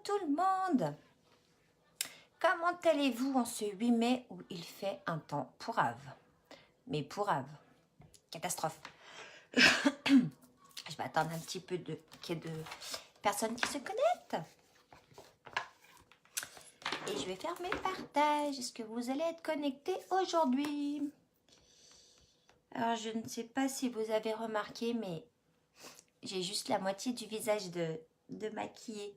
tout le monde! Comment allez-vous en ce 8 mai où il fait un temps pourrave? Mais pourrave, catastrophe. Je vais attendre un petit peu qu'il y ait de personnes qui se connectent. Et je vais faire mes partages. Est-ce que vous allez être connectés aujourd'hui? Alors, je ne sais pas si vous avez remarqué, mais j'ai juste la moitié du visage de maquillé.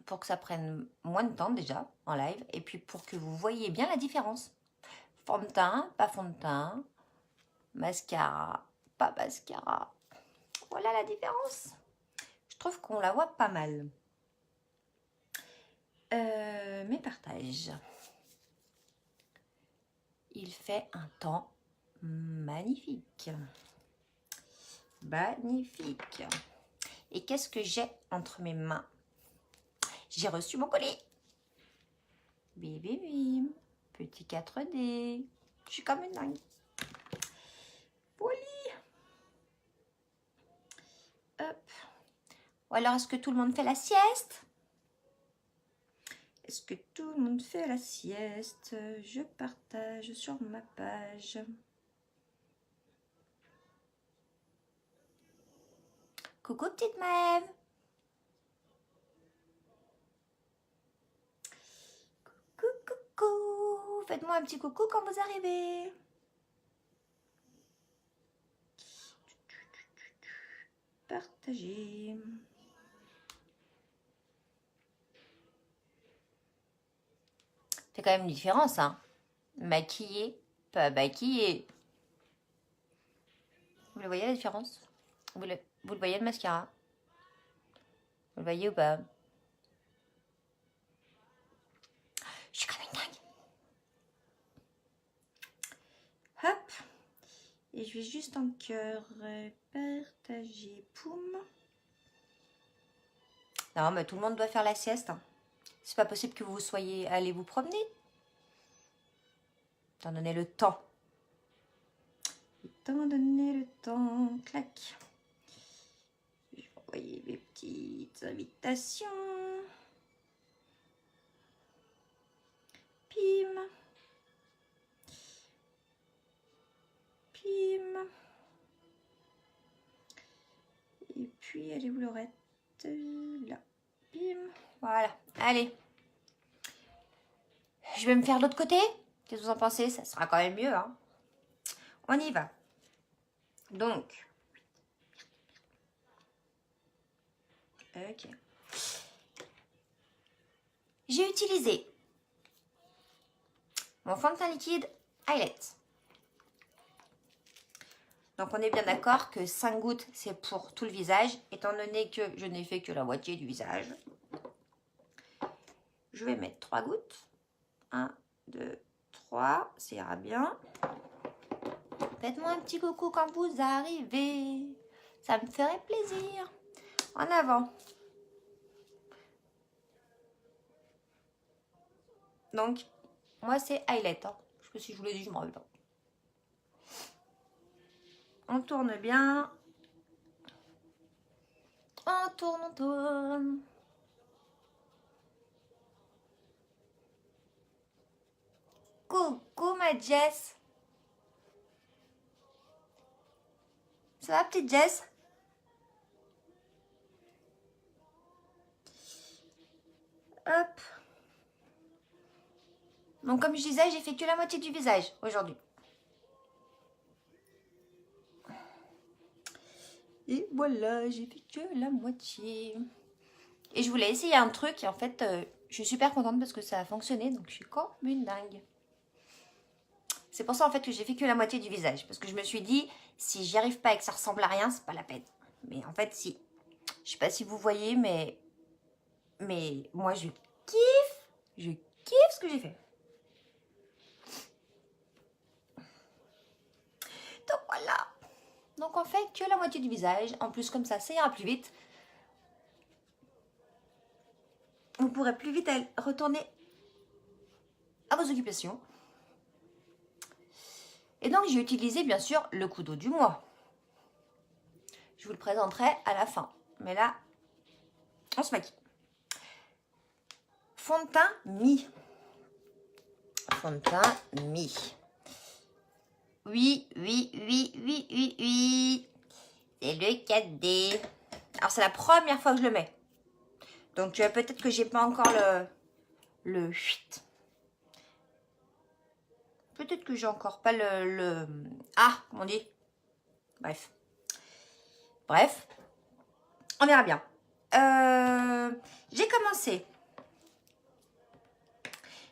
Pour que ça prenne moins de temps déjà en live. Et puis pour que vous voyez bien la différence. Fond de teint, pas fond de teint. Mascara, pas mascara. Voilà la différence. Je trouve qu'on la voit pas mal. Mes partages. Il fait un temps magnifique. Magnifique. Et qu'est-ce que j'ai entre mes mains? J'ai reçu mon colis. Bim, bim, bim. Petit 4D. Je suis comme une dingue. Poli. Hop. Ou alors, est-ce que tout le monde fait la sieste? Est-ce que tout le monde fait la sieste? Je partage sur ma page. Coucou, petite Maëve. Coucou. Faites-moi un petit coucou quand vous arrivez. Partagez. C'est quand même une différence, hein. Maquillé, pas maquillé. Vous le voyez la différence? Vous le voyez le mascara? Vous le voyez ou pas? Je suis comme une dingue. Hop. Et je vais juste en cœur partager. Poum. Non, mais tout le monde doit faire la sieste. Hein. C'est pas possible que vous soyez allés vous promener. Étant donné le temps. Étant donné le temps. Clac. Je vais envoyer mes petites invitations. Pim. Pim. Et puis, elle est où Laurette? Là. Pim. Voilà. Allez. Je vais me faire de l'autre côté. Qu'est-ce que vous en pensez? Ça sera quand même mieux. Hein. On y va. Donc. Ok. J'ai utilisé mon fond de teint liquide Highlight. Donc, on est bien d'accord que 5 gouttes, c'est pour tout le visage. Étant donné que je n'ai fait que la moitié du visage, je vais mettre 3 gouttes. 1, 2, 3. Ça ira bien. Faites-moi un petit coucou quand vous arrivez. Ça me ferait plaisir. En avant. Donc, moi, c'est Highlight. Hein. Je sais pas si je vous l'ai dit, je me rappelle pas. On tourne bien. On tourne, on tourne. Coucou ma Jess. Ça va petite Jess? Hop. Donc comme je disais, j'ai fait que la moitié du visage aujourd'hui. Et voilà, j'ai fait que la moitié. Et je voulais essayer un truc et en fait, je suis super contente parce que ça a fonctionné. Donc je suis comme une dingue. C'est pour ça en fait que j'ai fait que la moitié du visage. Parce que je me suis dit, si j'y arrive pas et que ça ressemble à rien, c'est pas la peine. Mais en fait, si. Je sais pas si vous voyez, mais moi je kiffe. Je kiffe ce que j'ai fait. Donc voilà. Donc on fait que la moitié du visage. En plus comme ça ira plus vite. Vous pourrez plus vite retourner à vos occupations. Et donc j'ai utilisé bien sûr le coup d'eau du mois. Je vous le présenterai à la fin. Mais là, on se maquille. fond de teint Mi. Fond de teint Mi. Oui, oui, oui, oui, oui, oui. C'est le 4D. Alors, c'est la première fois que je le mets. Donc, peut-être que j'ai pas encore le... Peut-être que j'ai encore pas le... Ah, comment on dit? Bref. Bref. On verra bien.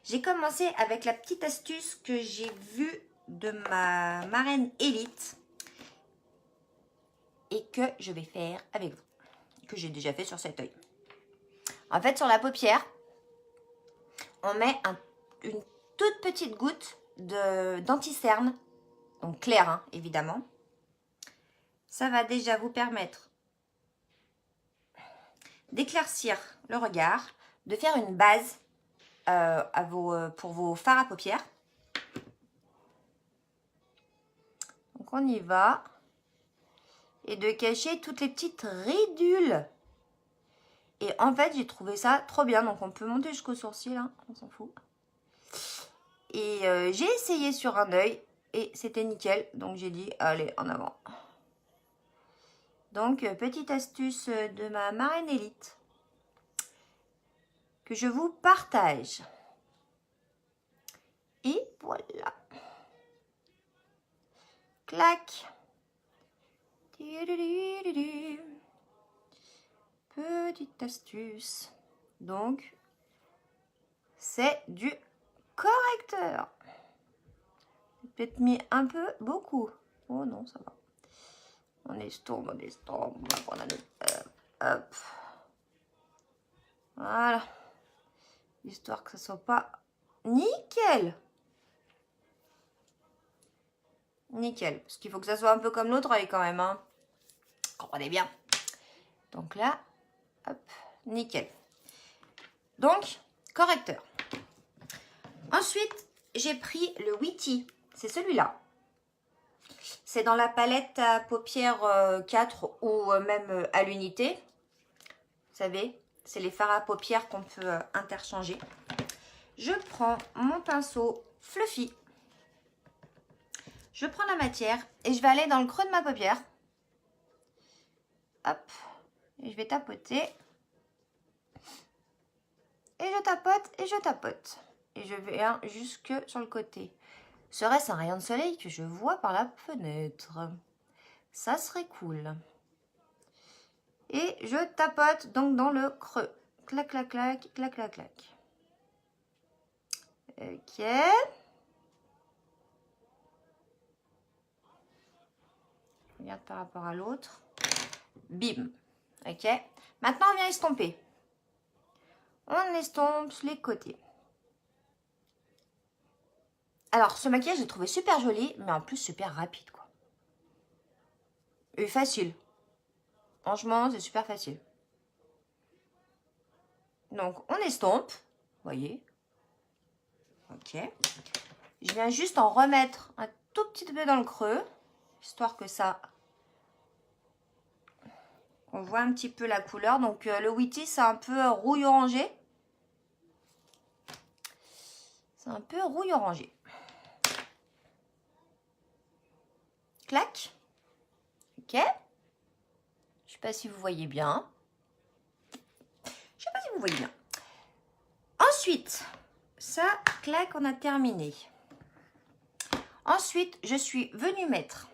J'ai commencé avec la petite astuce que j'ai vue de ma marraine élite et que je vais faire avec vous, que j'ai déjà fait sur cet œil. En fait, sur la paupière, on met une toute petite goutte d'anti-cerne, donc clair, hein, évidemment. Ça va déjà vous permettre d'éclaircir le regard, de faire une base pour vos fards à paupières. Donc on y va. Et de cacher toutes les petites ridules. Et en fait, j'ai trouvé ça trop bien. Donc on peut monter jusqu'au sourcil, hein, on s'en fout. Et j'ai essayé sur un œil et c'était nickel. Donc j'ai dit, allez, en avant. Donc, petite astuce de ma marraine élite que je vous partage. Et voilà. Clac. Petite astuce. Donc, c'est du correcteur. J'ai peut-être mis un peu, beaucoup. Oh non, ça va. On estompe. On va prendre un autre. Hop. Voilà. Histoire que ce soit pas nickel. Nickel. Parce qu'il faut que ça soit un peu comme l'autre œil quand même. Hein. Comprenez bien. Donc là, hop, nickel. Donc, correcteur. Ensuite, j'ai pris le Witty. C'est celui-là. C'est dans la palette à paupières 4 ou même à l'unité. Vous savez, c'est les fards à paupières qu'on peut interchanger. Je prends mon pinceau Fluffy. Je prends la matière et je vais aller dans le creux de ma paupière. Hop. Et je vais tapoter. Et je tapote et je tapote. Et je viens jusque sur le côté. Serait-ce un rayon de soleil que je vois par la fenêtre? Ça serait cool. Et je tapote donc dans le creux. Clac, clac, clac, clac, clac, clac. Ok. Regarde par rapport à l'autre. Bim. Ok. Maintenant, on vient estomper. On estompe les côtés. Alors, ce maquillage, j'ai trouvé super joli, mais en plus super rapide, quoi. Et facile. Franchement, c'est super facile. Donc, on estompe. Vous voyez. Ok. Je viens juste en remettre un tout petit peu dans le creux, histoire que ça... On voit un petit peu la couleur. Donc, le Witty, c'est un peu rouille-orangé. C'est un peu rouille-orangé. Clac. Ok. Je ne sais pas si vous voyez bien. Je sais pas si vous voyez bien. Ensuite, ça, clac, on a terminé. Ensuite, je suis venue mettre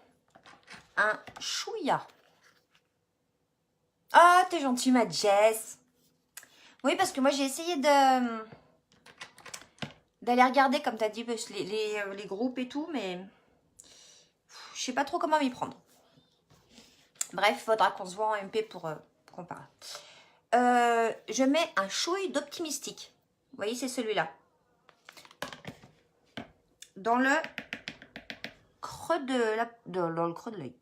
un chouïa. Oh, t'es gentille, ma Jess. Oui, parce que moi, j'ai essayé d'aller regarder, comme tu as dit, les groupes et tout, mais je sais pas trop comment m'y prendre. Bref, il faudra qu'on se voit en MP pour comparer. Je mets un chouille d'Optimistique. Vous voyez, c'est celui-là. Dans le creux dans le creux de l'œil.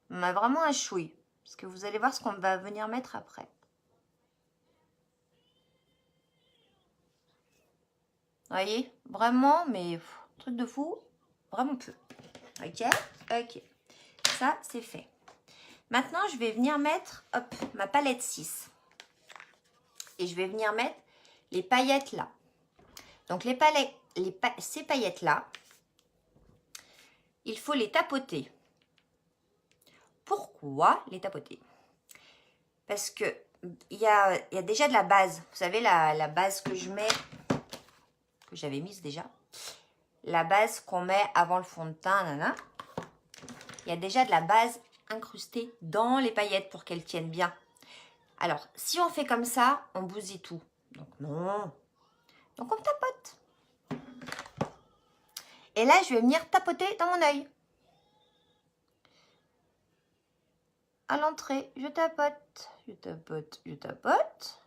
On a vraiment un chouille. Parce que vous allez voir ce qu'on va venir mettre après. Vous voyez, vraiment, mais truc de fou, vraiment peu. Ok, ok. Ça, c'est fait. Maintenant, je vais venir mettre, hop, ma palette 6. Et je vais venir mettre les paillettes là. Donc ces paillettes là, il faut les tapoter. Pourquoi les tapoter? Parce que il y a déjà de la base. Vous savez, la base que je mets, que j'avais mise déjà. La base qu'on met avant le fond de teint, nana. Il y a déjà de la base incrustée dans les paillettes pour qu'elles tiennent bien. Alors, si on fait comme ça, on bousille tout. Donc non. Donc on tapote. Et là, je vais venir tapoter dans mon œil. À l'entrée, je tapote. Je tapote, je tapote.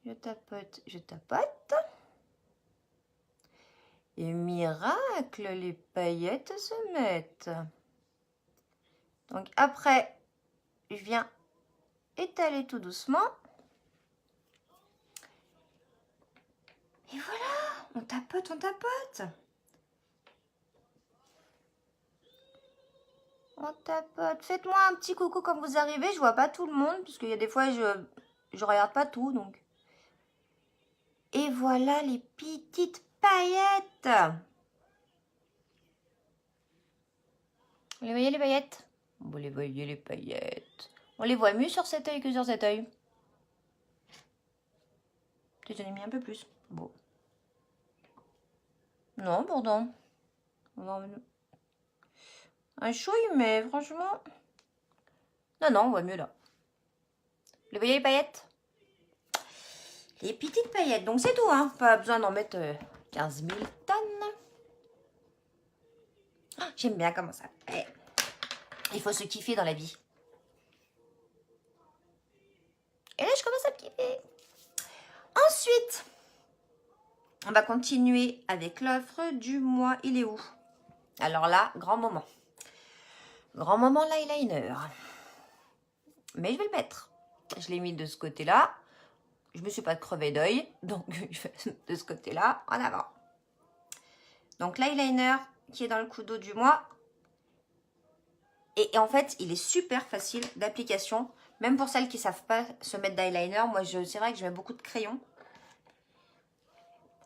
Je tapote, je tapote. Et miracle, les paillettes se mettent. Donc après, je viens étaler tout doucement. Et voilà, on tapote, on tapote. On tapote. Faites-moi un petit coucou quand vous arrivez. Je vois pas tout le monde, parce qu'il y a des fois, je regarde pas tout. Donc. Et voilà les petites paillettes. Vous les voyez les paillettes? Vous les voyez les paillettes. On les voit mieux sur cet œil que sur cet œil. Peut-être j'en ai mis un peu plus. Bon. Non, pardon. Un chouille, mais franchement... Non, on voit mieux là. Vous voyez les paillettes? Les petites paillettes. Donc c'est tout, hein. Pas besoin d'en mettre 15 000 tonnes. Oh, j'aime bien comment ça fait. Il faut se kiffer dans la vie. Et là, je commence à me kiffer. Ensuite, on va continuer avec l'offre du mois. Il est où? Alors là, grand moment. Grand moment l'eyeliner. Mais je vais le mettre. Je l'ai mis de ce côté-là. Je me suis pas crevé d'œil. Donc, je vais de ce côté-là, en avant. Donc, l'eyeliner qui est dans le couteau du mois. Et en fait, il est super facile d'application. Même pour celles qui ne savent pas se mettre d'eyeliner. Moi, c'est vrai que je mets beaucoup de crayons.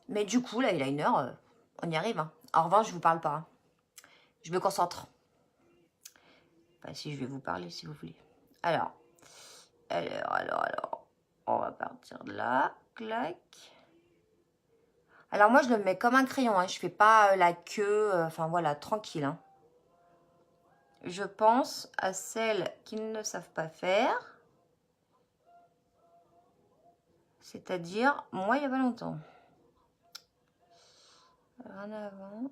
Mais du coup, l'eyeliner, on y arrive. Hein. En revanche, je ne vous parle pas. Hein. Je me concentre. Enfin, si, je vais vous parler si vous voulez. Alors. On va partir de là. Clac. Alors, moi, je le mets comme un crayon. Hein. Je ne fais pas la queue. Enfin, voilà, tranquille. Hein. Je pense à celles qui ne savent pas faire. C'est-à-dire, moi, il n'y a pas longtemps. En avant.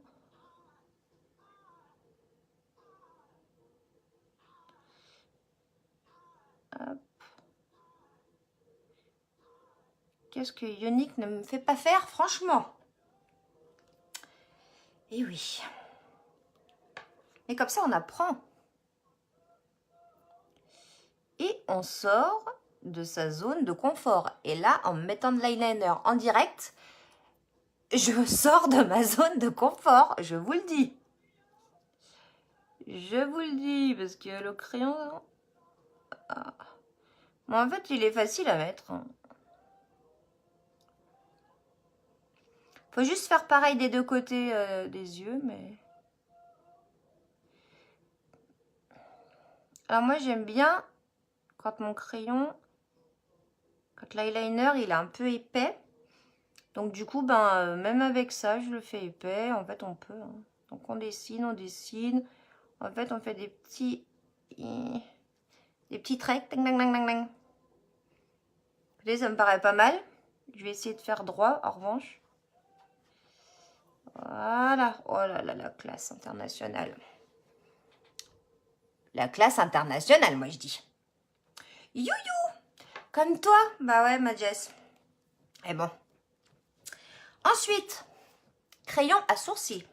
Hop. Qu'est-ce que Ionic ne me fait pas faire, franchement? Eh oui. Mais comme ça, on apprend. Et on sort de sa zone de confort. Et là, en me mettant de l'eyeliner en direct, je sors de ma zone de confort. Je vous le dis. Je vous le dis, parce que le crayon... Ah. Bon, en fait, il est facile à mettre. Faut juste faire pareil des deux côtés des yeux, mais... Alors moi, j'aime bien quand mon crayon... Quand l'eyeliner, il est un peu épais. Donc du coup, même avec ça, je le fais épais. En fait, on peut. Hein. Donc on dessine, on dessine. En fait, on fait des petits traits. Ding, ding, ding, ding, ding. Écoutez, ça me paraît pas mal. Je vais essayer de faire droit, en revanche. Voilà. Oh là là, la classe internationale. La classe internationale, moi je dis. Youhou! Comme toi? Bah ouais, ma Jess. Et bon. Ensuite, crayon à sourcils.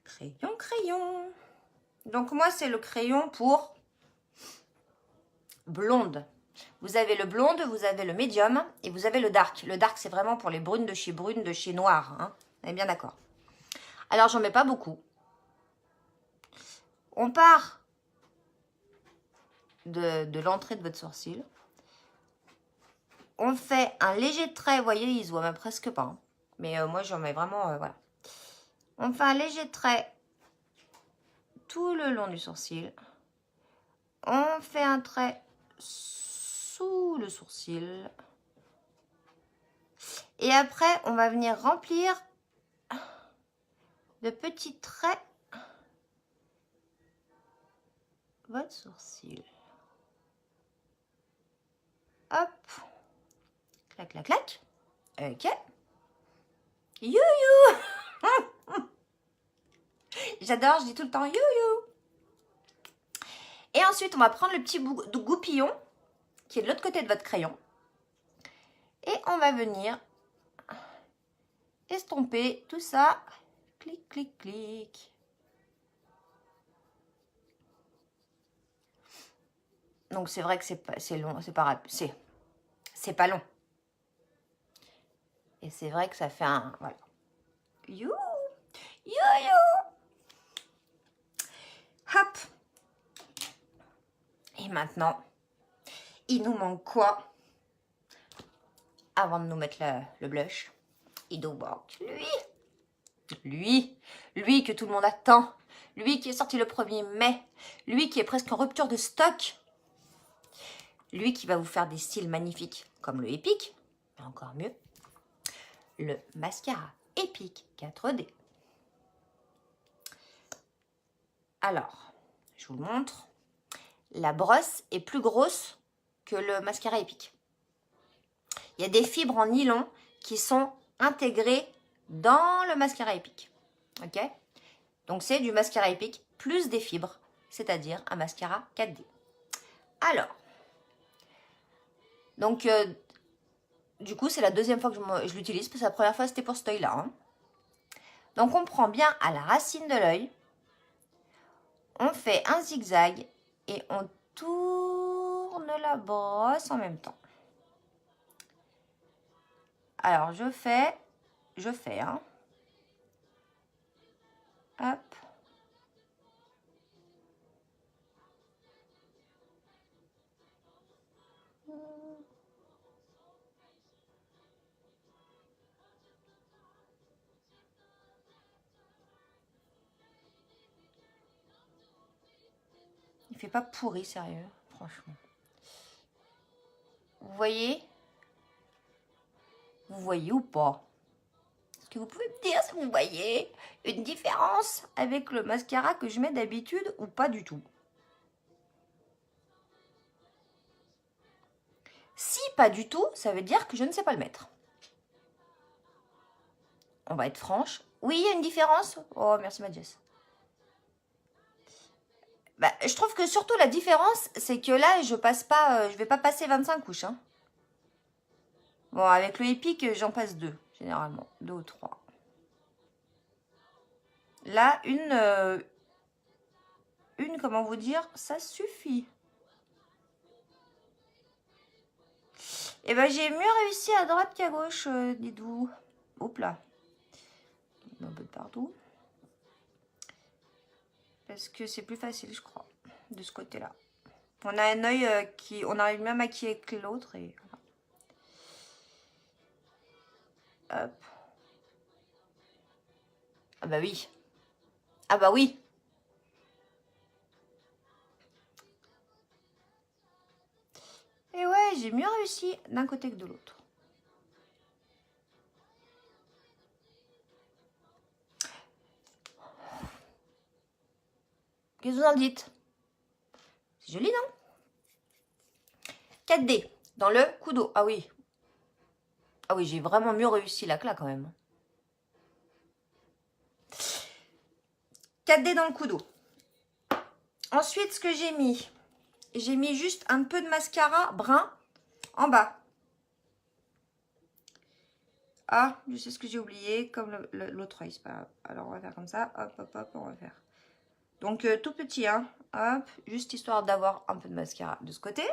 Crayon. Donc moi, c'est le crayon pour blonde. Vous avez le blonde, vous avez le médium et vous avez le dark. Le dark, c'est vraiment pour les brunes, de chez noir. Hein. On est bien d'accord. Alors, j'en mets pas beaucoup. On part de l'entrée de votre sourcil. on fait un léger trait. Vous voyez, il se voit même presque pas. Hein. Mais moi, j'en mets vraiment, voilà. On fait un léger trait tout le long du sourcil. On fait un trait sous le sourcil. Et après, on va venir remplir de petits traits votre sourcil. Hop. Clac, clac, clac. Ok. You. J'adore, je dis tout le temps you. Et ensuite, on va prendre le petit goupillon qui est de l'autre côté de votre crayon. Et on va venir estomper tout ça. Clic, clic, clic. Donc c'est vrai que c'est long, c'est pas long. Et c'est vrai que ça fait un voilà. You. Hop. Et maintenant, il nous manque quoi avant de nous mettre le blush? Il nous manque lui que tout le monde attend, lui qui est sorti le 1er mai, lui qui est presque en rupture de stock, lui qui va vous faire des styles magnifiques comme le Epic, mais encore mieux, le mascara Epic 4D. Alors, je vous le montre. La brosse est plus grosse que le mascara Epic. Il y a des fibres en nylon qui sont intégrées dans le mascara Epic. Ok? Donc, c'est du mascara Epic plus des fibres, c'est-à-dire un mascara 4D. Alors, donc, du coup, c'est la deuxième fois que je l'utilise, parce que la première fois, c'était pour cet œil-là. Hein. Donc, on prend bien à la racine de l'œil, on fait un zigzag et on tourne la brosse en même temps. Alors, je fais, hein. Hop. Il fait pas pourri, sérieux, franchement. Vous voyez? Vous voyez ou pas? Est-ce que vous pouvez me dire si vous voyez une différence avec le mascara que je mets d'habitude ou pas du tout? Si pas du tout, ça veut dire que je ne sais pas le mettre. On va être franche. Oui, il y a une différence. Oh, merci ma Jess. Bah, je trouve que surtout la différence, c'est que là, je vais pas passer 25 couches. Hein. Bon, avec le Epic, j'en passe 2, généralement. 2 ou 3. Là, une, comment vous dire, ça suffit. Et ben, j'ai mieux réussi à droite qu'à gauche, dites-vous. Hop là. Un peu de partout. Parce que c'est plus facile, je crois, de ce côté-là. On a un œil on arrive même à maquiller que l'autre. Et voilà. Hop. Ah bah oui. Ah bah oui. Et ouais, j'ai mieux réussi d'un côté que de l'autre. Qu'est-ce que vous en dites? C'est joli, non? 4D, dans le couteau. Ah oui. Ah oui, j'ai vraiment mieux réussi la claque quand même. 4D dans le couteau. Ensuite, ce que j'ai mis juste un peu de mascara brun en bas. Ah, je sais ce que j'ai oublié, comme l'autre œil, c'est pas grave. Alors, on va faire comme ça. Hop, hop, hop, on va faire. Donc, tout petit, hein. Hop, juste histoire d'avoir un peu de mascara de ce côté.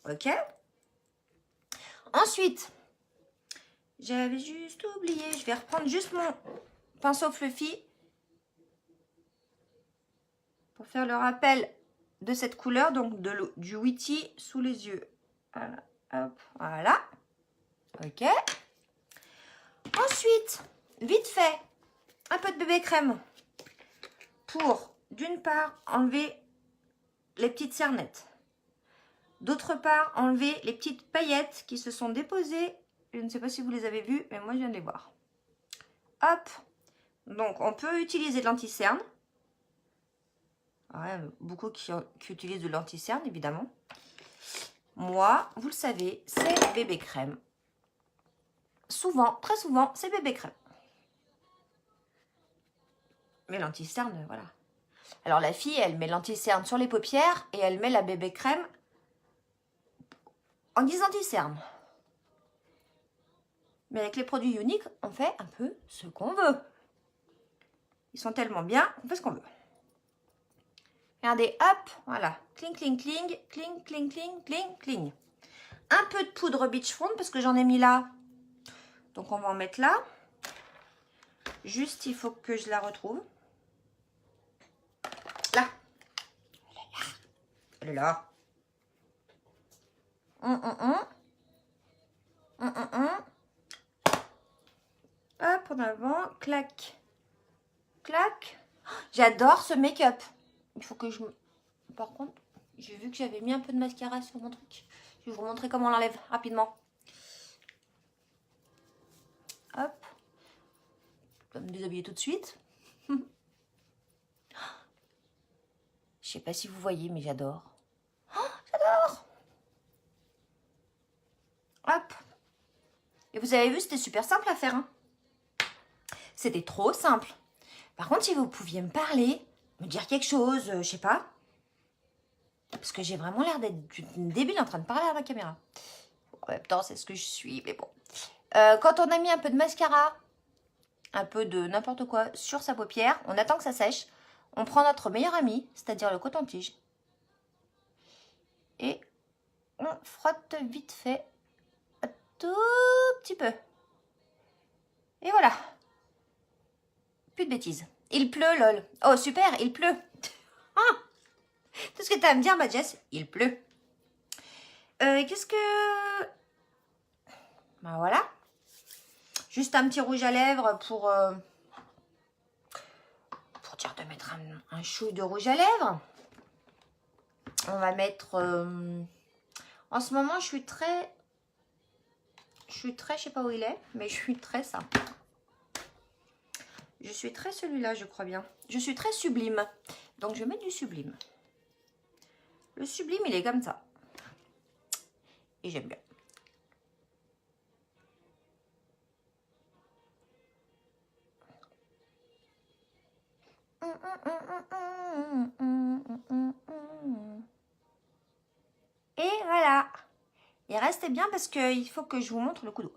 Ok. Ensuite, j'avais juste oublié. Je vais reprendre juste mon pinceau fluffy pour faire le rappel de cette couleur, donc du Witty sous les yeux. Voilà, hop, voilà. Ok. Ensuite, vite fait, un peu de bébé crème pour, d'une part, enlever les petites cernettes. D'autre part, enlever les petites paillettes qui se sont déposées. Je ne sais pas si vous les avez vues, mais moi, je viens de les voir. Hop. Donc, on peut utiliser de l'anti-cerne. Ouais, beaucoup qui utilisent de l'anti-cerne, évidemment. Moi, vous le savez, c'est bébé crème. Souvent, très souvent, c'est bébé crème. Mais l'anti-cerne, voilà. Alors, la fille, elle met l'anti-cerne sur les paupières et elle met la bébé crème en guise d'anti-cerne. Mais avec les produits uniques, on fait un peu ce qu'on veut. Ils sont tellement bien qu'on fait ce qu'on veut. Regardez, hop, voilà. Cling, cling, cling, cling, cling, cling, cling, cling. Un peu de poudre Beach Fond parce que j'en ai mis là. Donc, on va en mettre là. Juste, il faut que je la retrouve. Là. Elle est là. Hop, en avant. Clac. Clac. J'adore ce make-up. Il faut que je... Par contre, j'ai vu que j'avais mis un peu de mascara sur mon truc. Je vais vous montrer comment on l'enlève rapidement. Hop. Je vais me déshabiller tout de suite. Je sais pas si vous voyez, mais j'adore. Oh, j'adore. Hop. Et vous avez vu, c'était super simple à faire. Hein. C'était trop simple. Par contre, si vous pouviez me parler, me dire quelque chose, je sais pas. Parce que j'ai vraiment l'air d'être une débile en train de parler à la caméra. En même temps, c'est ce que je suis, mais bon. Quand on a mis un peu de mascara, un peu de n'importe quoi sur sa paupière, on attend que ça sèche. On prend notre meilleur ami, c'est-à-dire le coton-tige. Et on frotte vite fait un tout petit peu. Et voilà. Plus de bêtises. Il pleut, lol. Oh, super, il pleut. Ah, tout ce que tu as à me dire, ma Jess, il pleut. Qu'est-ce que... Ben voilà. Juste un petit rouge à lèvres pour dire de mettre un chou de rouge à lèvres. On va mettre... En ce moment, je suis très... je sais pas où il est, mais je suis très ça. Je suis très celui-là, je crois bien. Je suis très sublime. Donc, je vais mettre du sublime. Le sublime, il est comme ça. Et j'aime bien. Et voilà. Et restez bien parce qu'il faut que je vous montre le coup d'eau.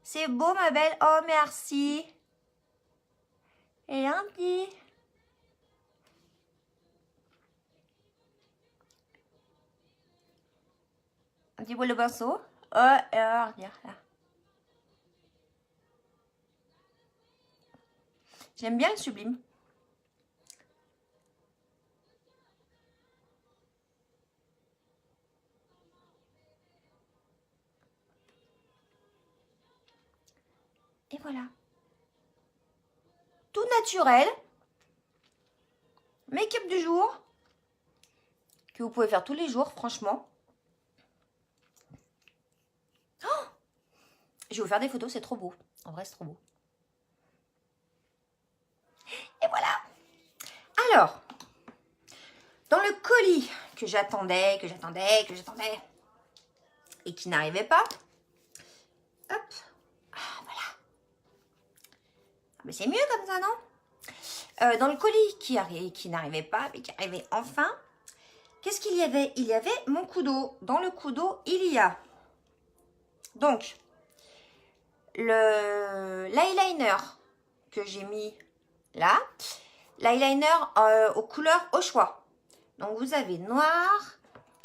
C'est beau, ma belle. Oh, merci. Et un petit... un petit bol de pinceau. Oh, regarde là. J'aime bien le sublime. Et voilà. Tout naturel. Make-up du jour. Que vous pouvez faire tous les jours, franchement. Oh, je vais vous faire des photos, c'est trop beau. En vrai, c'est trop beau. Et voilà. Alors, dans le colis que j'attendais, et qui n'arrivait pas, hop, ah, voilà. Mais c'est mieux comme ça, non? Dans le colis qui n'arrivait pas, mais qui arrivait enfin, qu'est-ce qu'il y avait? Il y avait mon coup d'eau. Dans le coup d'eau, il y a donc l'eyeliner que j'ai mis là, l'eyeliner aux couleurs au choix. Donc, vous avez noir,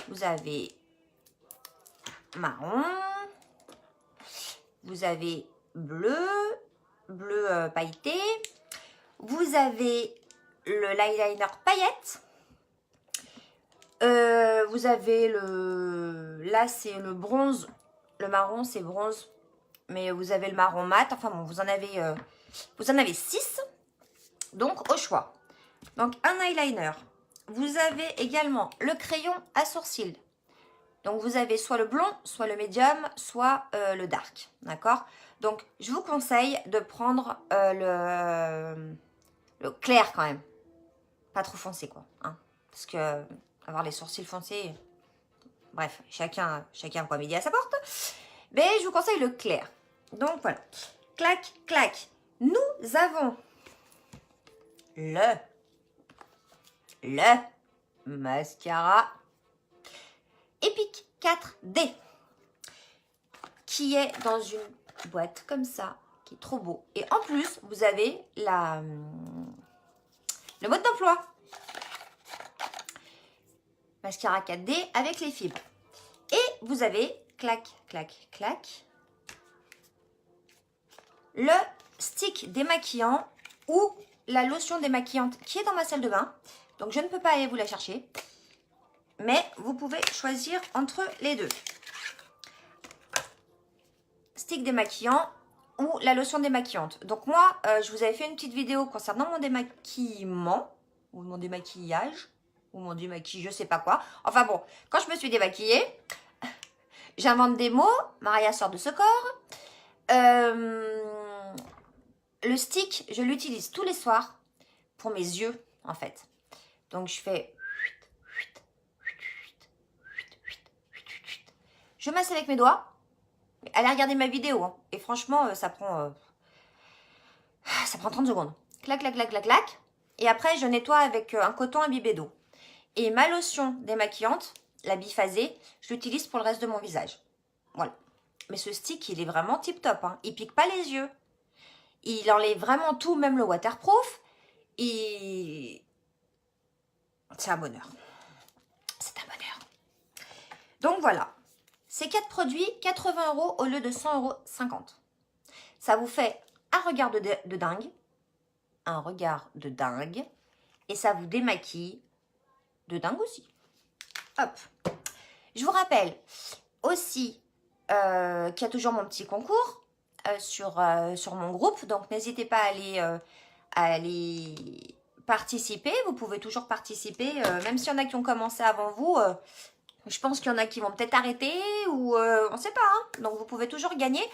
vous avez marron, vous avez bleu pailleté, vous avez l'eyeliner paillette, vous avez là c'est le bronze Le marron, c'est bronze. Mais vous avez le marron mat. Enfin bon, vous en avez 6. Donc, au choix. Donc, un eyeliner. Vous avez également le crayon à sourcils. Donc, vous avez soit le blond, soit le médium, soit le dark. D'accord? Donc, je vous conseille de prendre le clair quand même. Pas trop foncé, quoi. Hein, parce que avoir les sourcils foncés... Bref, chacun quoi midi à sa porte. Mais je vous conseille le clair. Donc, voilà. Clac, clac. Nous avons le mascara Epic 4D qui est dans une boîte comme ça, qui est trop beau. Et en plus, vous avez le mode d'emploi. Mascara 4D avec les fibres. Et vous avez, clac, clac, clac, le stick démaquillant ou la lotion démaquillante qui est dans ma salle de bain. Donc, je ne peux pas aller vous la chercher. Mais vous pouvez choisir entre les deux. Stick démaquillant ou la lotion démaquillante. Donc, moi, je vous avais fait une petite vidéo concernant mon démaquillement ou mon démaquillage ou mon démaquillage, je sais pas quoi. Enfin bon, quand je me suis démaquillée, j'invente des mots. Maria sort de ce corps. Le stick, je l'utilise tous les soirs pour mes yeux, en fait. Donc, je fais... Je masse avec mes doigts. Allez regarder ma vidéo. Hein. Et franchement, ça prend 30 secondes. Clac, clac, clac, clac, clac. Et après, je nettoie avec un coton imbibé d'eau. Et ma lotion démaquillante, la biphasée, je l'utilise pour le reste de mon visage. Voilà. Mais ce stick, il est vraiment tip top. Hein. Il pique pas les yeux. Il enlève vraiment tout, même le waterproof. Et c'est un bonheur. C'est un bonheur. Donc voilà. Ces 4 produits, 80 € au lieu de 100,50 €. Ça vous fait un regard de dingue. Un regard de dingue. Et ça vous démaquille de dingue aussi. Hop. Je vous rappelle aussi qu'il y a toujours mon petit concours sur mon groupe. Donc, n'hésitez pas à aller participer. Vous pouvez toujours participer. Même s'il y en a qui ont commencé avant vous, je pense qu'il y en a qui vont peut-être arrêter ou on ne sait pas. Hein. Donc, vous pouvez toujours gagner.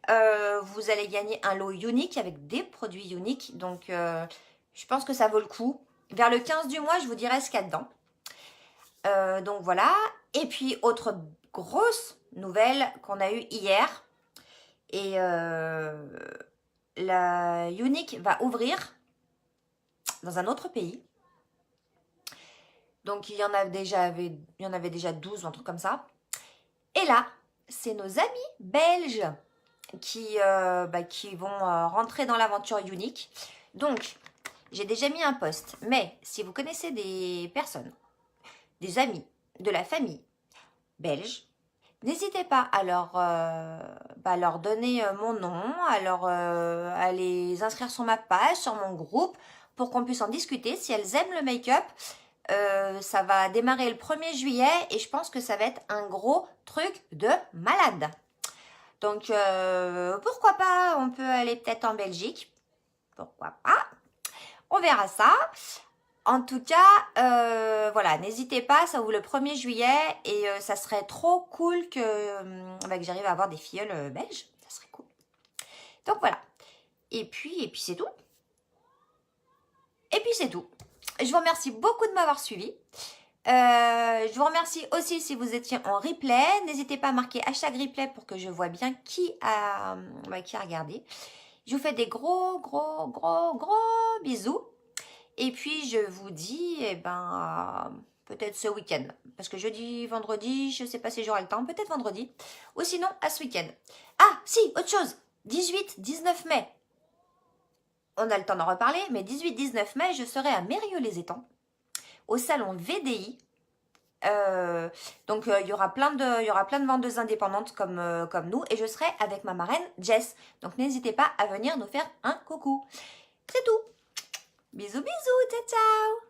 Vous allez gagner un lot unique avec des produits uniques. Donc, je pense que ça vaut le coup. Vers le 15 du mois, je vous dirai ce qu'il y a dedans. Donc voilà. Et puis, autre grosse nouvelle qu'on a eue hier. Et la Unique va ouvrir dans un autre pays. Donc, il y en avait déjà 12, un truc comme ça. Et là, c'est nos amis belges qui vont rentrer dans l'aventure Unique. Donc, j'ai déjà mis un post. Mais si vous connaissez des personnes, des amis, de la famille belge, n'hésitez pas à leur donner mon nom, à les inscrire sur ma page, sur mon groupe, pour qu'on puisse en discuter. Si elles aiment le make-up, ça va démarrer le 1er juillet et je pense que ça va être un gros truc de malade. Donc, pourquoi pas, on peut aller peut-être en Belgique. Pourquoi pas. On verra ça. En tout cas, voilà, n'hésitez pas, ça ouvre le 1er juillet et ça serait trop cool que j'arrive à avoir des filleuls belges. Ça serait cool. Donc voilà. Et puis c'est tout. Et puis c'est tout. Je vous remercie beaucoup de m'avoir suivi. Je vous remercie aussi si vous étiez en replay. N'hésitez pas à marquer #replay pour que je vois bien qui a regardé. Je vous fais des gros bisous. Et puis, je vous dis, peut-être ce week-end. Parce que jeudi, vendredi, je ne sais pas si j'aurai le temps. Peut-être vendredi. Ou sinon, à ce week-end. Ah, si, autre chose. 18-19 mai. On a le temps d'en reparler. Mais 18-19 mai, je serai à Mérieux-les-Étangs. Au salon VDI. Donc, il y aura plein de vendeuses indépendantes comme nous. Et je serai avec ma marraine, Jess. Donc, n'hésitez pas à venir nous faire un coucou. C'est tout. Bisous, bisous, ciao, ciao.